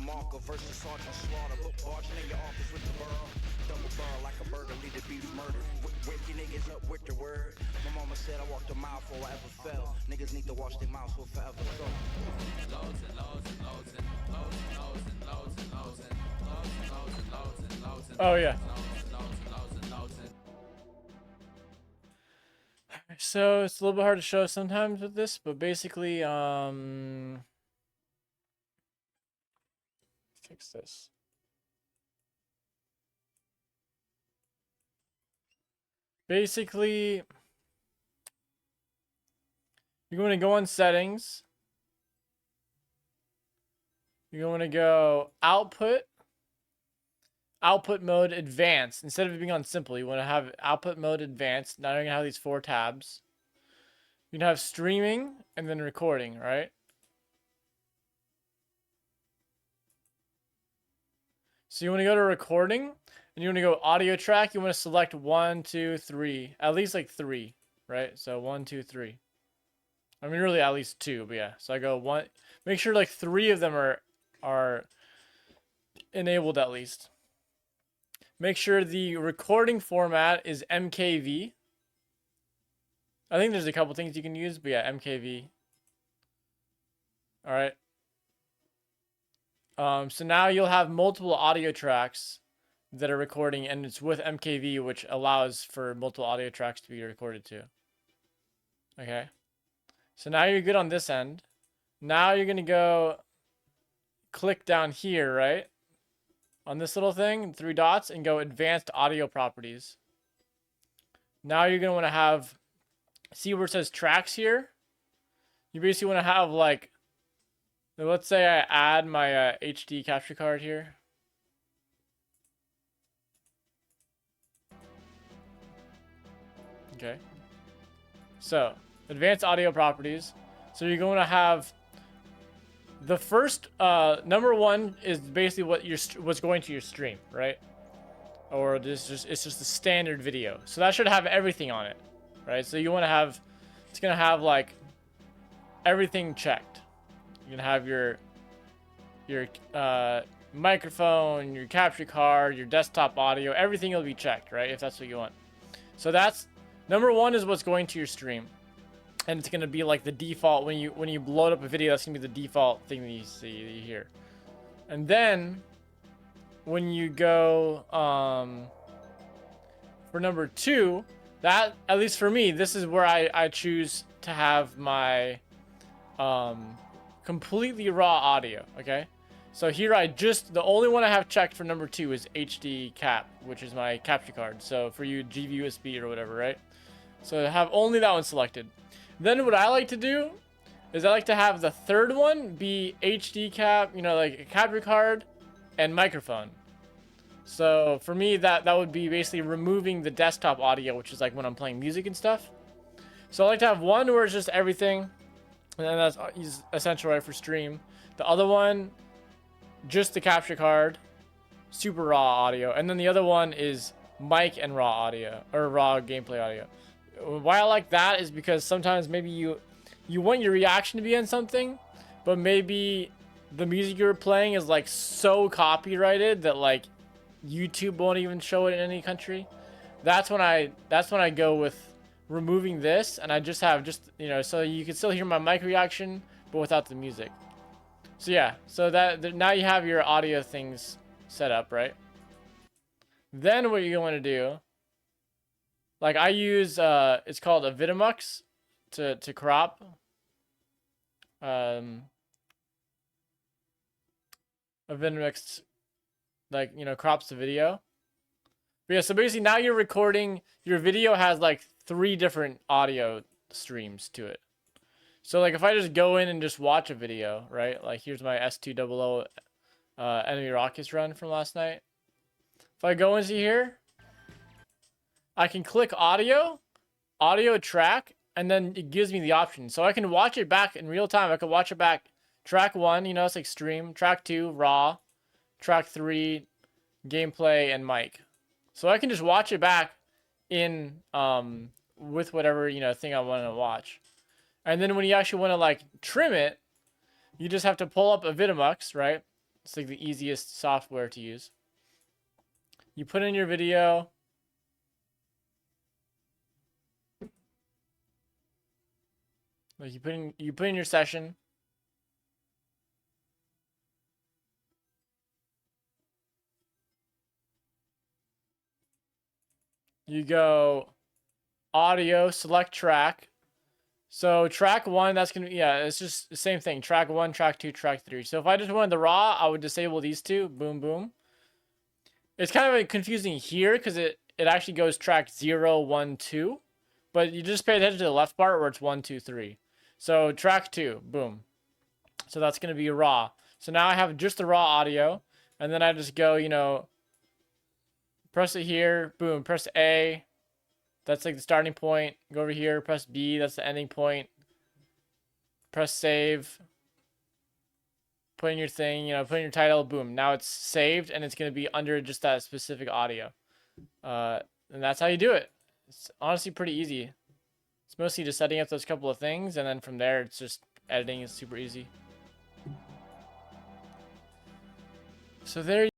marker versus Sergeant Slaughter. Look, barging in your office with the burl. Double barrel like a burger, lead to be murdered. Wake your niggas up with the word. My mama said I walked a mile before I ever fell. Niggas need to wash their mouths for forever. So. Loads and loads and loads and loads and loads and loads and loads and loads and loads and loads and loads and. Oh yeah. So it's a little bit hard to show sometimes with this, but basically, fix this. Basically, you're going to go on settings. You're going to go output mode advanced. Instead of it being on simple, you want to have output mode advanced. Now you're going to have these 4 tabs. You're going to have streaming and then recording, right? So you want to go to recording and you want to go audio track. You want to select 1, 2, 3, at least like 3, right? So 1, 2, 3. I mean, really at least 2, but yeah. So I go 1, make sure like 3 of them are enabled at least. Make sure the recording format is MKV. I think there's a couple things you can use, but yeah, MKV. All right. So now you'll have multiple audio tracks that are recording, and it's with MKV, which allows for multiple audio tracks to be recorded too. Okay. So now you're good on this end. Now you're going to go click down here, right? On this little thing, 3 dots, and go advanced audio properties. Now you're going to want to have, see where it says tracks here? You basically want to have like, let's say I add my HD capture card here. Okay. So, advanced audio properties. So you're going to have the first number 1 is basically what's going to your stream, right? Or it's just a standard video. So that should have everything on it, right? So you want to have, it's going to have like everything checked. You're going to have your microphone, your capture card, your desktop audio, everything will be checked, right? If that's what you want. So that's number 1 is what's going to your stream. And it's going to be like the default when you load up a video, that's going to be the default thing that you see, that you hear. And then when you go for number 2, that, at least for me, this is where I choose to have my completely raw audio, okay? So here the only one I have checked for number 2 is HD cap, which is my capture card. So for you, GVUSB or whatever, right? So I have only that one selected. Then what I like to do is I like to have the 3rd one be HD cap, you know, like a capture card and microphone. So for me, that would be basically removing the desktop audio, which is like when I'm playing music and stuff. So I like to have one where it's just everything, and then that's essential, right, for stream. The other one, just the capture card, super raw audio, and then the other one is mic and raw audio, or raw gameplay audio. Why I like that is because sometimes maybe you want your reaction to be on something, but maybe the music you're playing is like so copyrighted that like YouTube won't even show it in any country. That's when I go with removing this, and I just have you know, so you can still hear my mic reaction but without the music. So yeah, so that now you have your audio things set up, right? Then what you're going to do, like I use it's called a Vitamux to crop. A Vitamux, like, you know, crops the video. But yeah, so basically now you're recording, your video has like 3 different audio streams to it. So like if I just go in and just watch a video, right? Like here's my S200 enemy rockets run from last night. If I go into here, I can click audio track, and then it gives me the option. So I can watch it back in real time. I can watch it back. Track 1, you know, it's like stream. Track 2, raw. Track 3, gameplay and mic. So I can just watch it back in with whatever, you know, thing I want to watch. And then when you actually want to like trim it, you just have to pull up a Vitamux, right? It's like the easiest software to use. You put in your video. Like you put in your session. You go audio, select track. So track 1, that's gonna be, yeah, it's just the same thing. Track 1, track 2, track 3. So if I just wanted the raw, I would disable these two. Boom, boom. It's kind of confusing here because it actually goes track 0, 1, 2. But you just pay attention to the left part where it's 1, 2, 3. So track 2, boom. So that's gonna be raw. So now I have just the raw audio, and then I just go, you know, press it here, boom, press A. That's like the starting point. Go over here, press B, that's the ending point. Press save. Put in your thing, you know, put in your title, boom. Now it's saved and it's going to be under just that specific audio. And that's how you do it. It's honestly pretty easy. It's mostly just setting up those couple of things, and then from there it's just editing is super easy. So there